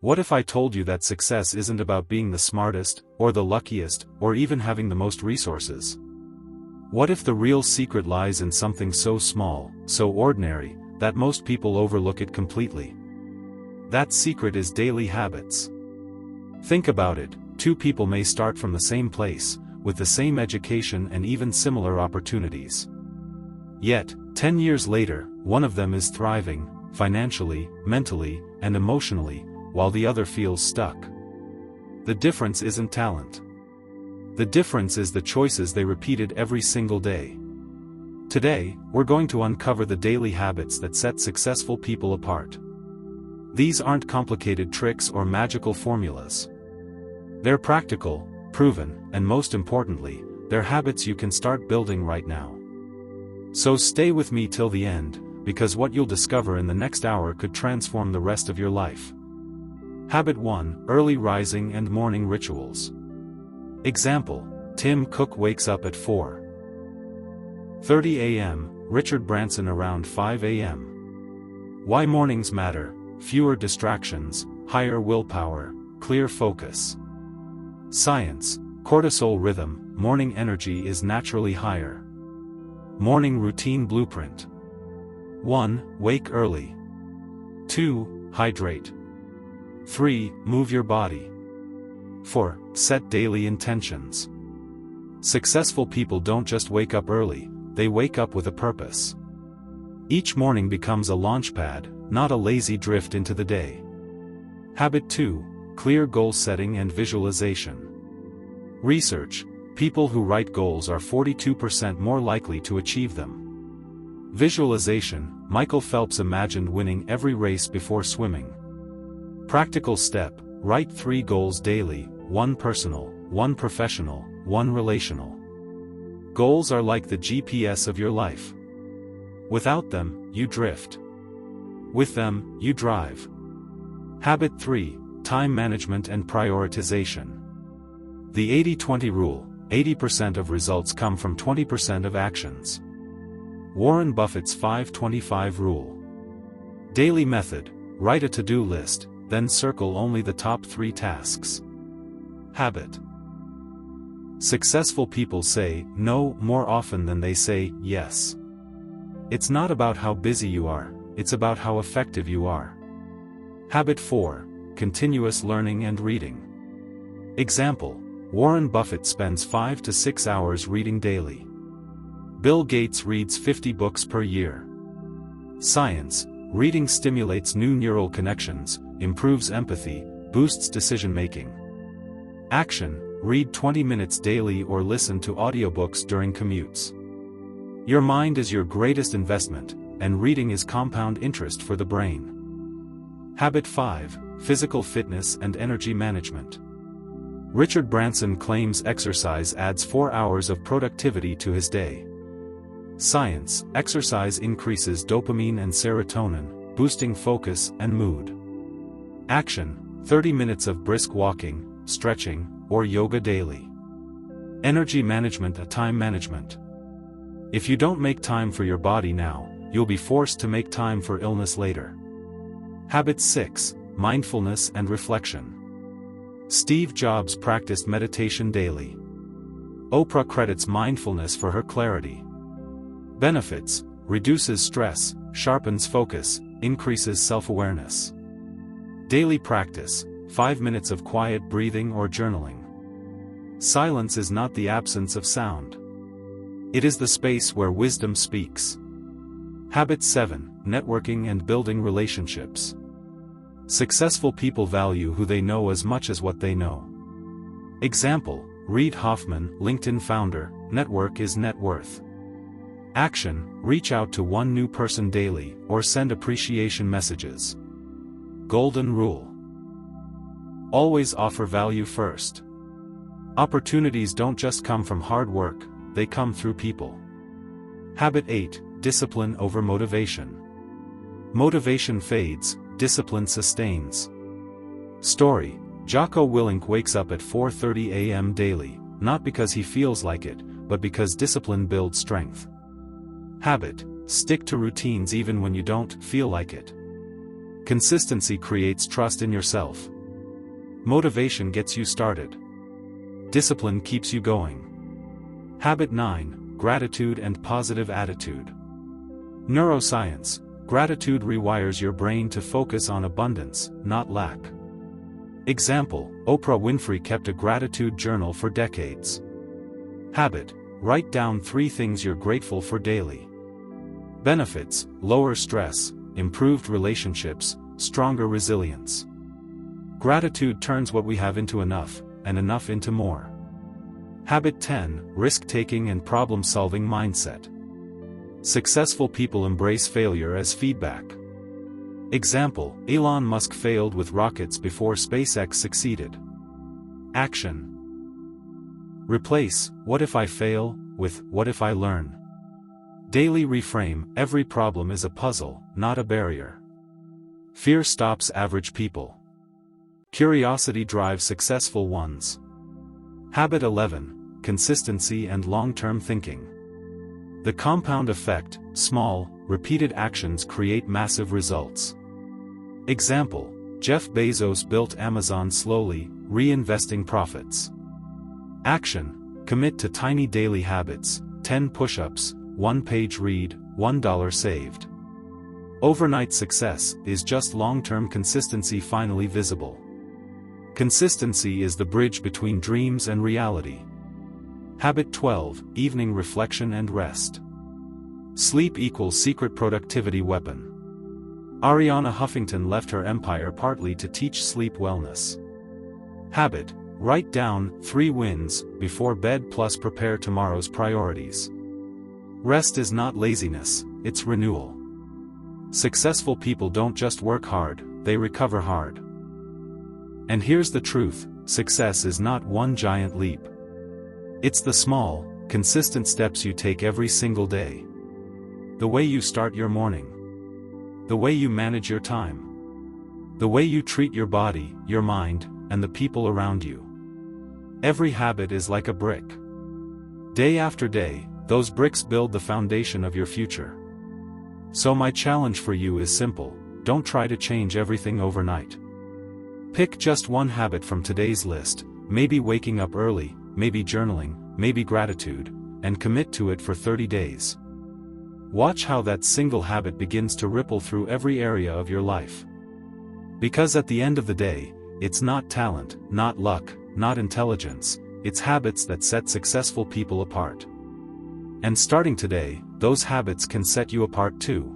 What if I told you that success isn't about being the smartest, or the luckiest, or even having the most resources? What if the real secret lies in something so small, so ordinary, that most people overlook it completely? That secret is daily habits. Think about it, two people may start from the same place, with the same education and even similar opportunities. Yet, 10 years later, one of them is thriving, financially, mentally, and emotionally, while the other feels stuck. The difference isn't talent. The difference is the choices they repeated every single day. Today, we're going to uncover the daily habits that set successful people apart. These aren't complicated tricks or magical formulas. They're practical, proven, and most importantly, they're habits you can start building right now. So stay with me till the end, because what you'll discover in the next hour could transform the rest of your life. Habit 1: Early rising and morning rituals. Example: Tim Cook wakes up at 4:30 a.m., Richard Branson around 5 a.m. Why mornings matter: fewer distractions, higher willpower, clear focus. Science: cortisol rhythm, morning energy is naturally higher. Morning routine blueprint. 1. Wake early. 2. Hydrate. 3. Move your body. 4. Set daily intentions. Successful people don't just wake up early, they wake up with a purpose. Each morning becomes a launchpad, not a lazy drift into the day. Habit 2: Clear goal setting and visualization. Research: people who write goals are 42% more likely to achieve them. Visualization: Michael Phelps imagined winning every race before swimming. Practical step: write 3 goals daily, 1 personal, 1 professional, 1 relational. Goals are like the GPS of your life. Without them, you drift. With them, you drive. Habit 3: Time management and prioritization. The 80-20 rule: 80% of results come from 20% of actions. Warren Buffett's 5-25 rule. Daily method: write a to-do list, then circle only the top 3 tasks. Habit. Successful people say no more often than they say yes. It's not about how busy you are, it's about how effective you are. Habit 4: Continuous learning and reading. Example: Warren Buffett spends 5 to 6 hours reading daily. Bill Gates reads 50 books per year. Science: reading stimulates new neural connections, improves empathy, boosts decision-making. Action: read 20 minutes daily or listen to audiobooks during commutes. Your mind is your greatest investment, and reading is compound interest for the brain. Habit 5: Physical fitness and energy management. Richard Branson claims exercise adds 4 hours of productivity to his day. Science: exercise increases dopamine and serotonin, boosting focus and mood. Action: 30 minutes of brisk walking, stretching, or yoga daily. Energy management and time management. If you don't make time for your body now, you'll be forced to make time for illness later. Habit 6: Mindfulness and reflection. Steve Jobs practiced meditation daily. Oprah credits mindfulness for her clarity. Benefits: reduces stress, sharpens focus, increases self-awareness. Daily practice: 5 minutes of quiet breathing or journaling. Silence is not the absence of sound. It is the space where wisdom speaks. Habit 7: Networking and building relationships. Successful people value who they know as much as what they know. Example: Reid Hoffman, LinkedIn founder, network is net worth. Action: reach out to 1 new person daily, or send appreciation messages. Golden rule: always offer value first. Opportunities don't just come from hard work, they come through people. Habit 8: Discipline over motivation. Motivation fades, discipline sustains. Story: Jocko Willink wakes up at 4:30 a.m. daily, not because he feels like it, but because discipline builds strength. Habit: stick to routines even when you don't feel like it. Consistency creates trust in yourself, Motivation gets you started. Discipline keeps you going. Habit 9, gratitude and positive attitude. Neuroscience. Gratitude rewires your brain to focus on abundance, not lack. Example, Oprah Winfrey kept a gratitude journal for decades. Habit, write down 3 things you're grateful for daily. Benefits, lower stress, improved relationships, stronger resilience. Gratitude turns what we have into enough, and enough into more. Habit 10, risk-taking and problem-solving mindset. Successful people embrace failure as feedback. Example, Elon Musk failed with rockets before SpaceX succeeded. Action. Replace, what if I fail, with, what if I learn? Daily reframe, every problem is a puzzle, not a barrier. Fear stops average people. Curiosity drives successful ones. Habit 11, consistency and long-term thinking. The compound effect, small, repeated actions create massive results. Example, Jeff Bezos built Amazon slowly, reinvesting profits. Action, commit to tiny daily habits, 10 push-ups, 1-page read, $1 saved. Overnight success is just long-term consistency finally visible. Consistency is the bridge between dreams and reality. Habit 12, evening reflection and rest. Sleep equals secret productivity weapon. Arianna Huffington left her empire partly to teach sleep wellness. Habit, write down 3 wins before bed plus prepare tomorrow's priorities. Rest is not laziness, it's renewal. Successful people don't just work hard, they recover hard. And here's the truth, success is not one giant leap. It's the small, consistent steps you take every single day. The way you start your morning. The way you manage your time. The way you treat your body, your mind, and the people around you. Every habit is like a brick. Day after day, those bricks build the foundation of your future. So my challenge for you is simple, don't try to change everything overnight. Pick just one habit from today's list, maybe waking up early, maybe journaling, maybe gratitude, and commit to it for 30 days. Watch how that single habit begins to ripple through every area of your life. Because at the end of the day, it's not talent, not luck, not intelligence, it's habits that set successful people apart. And starting today, those habits can set you apart too.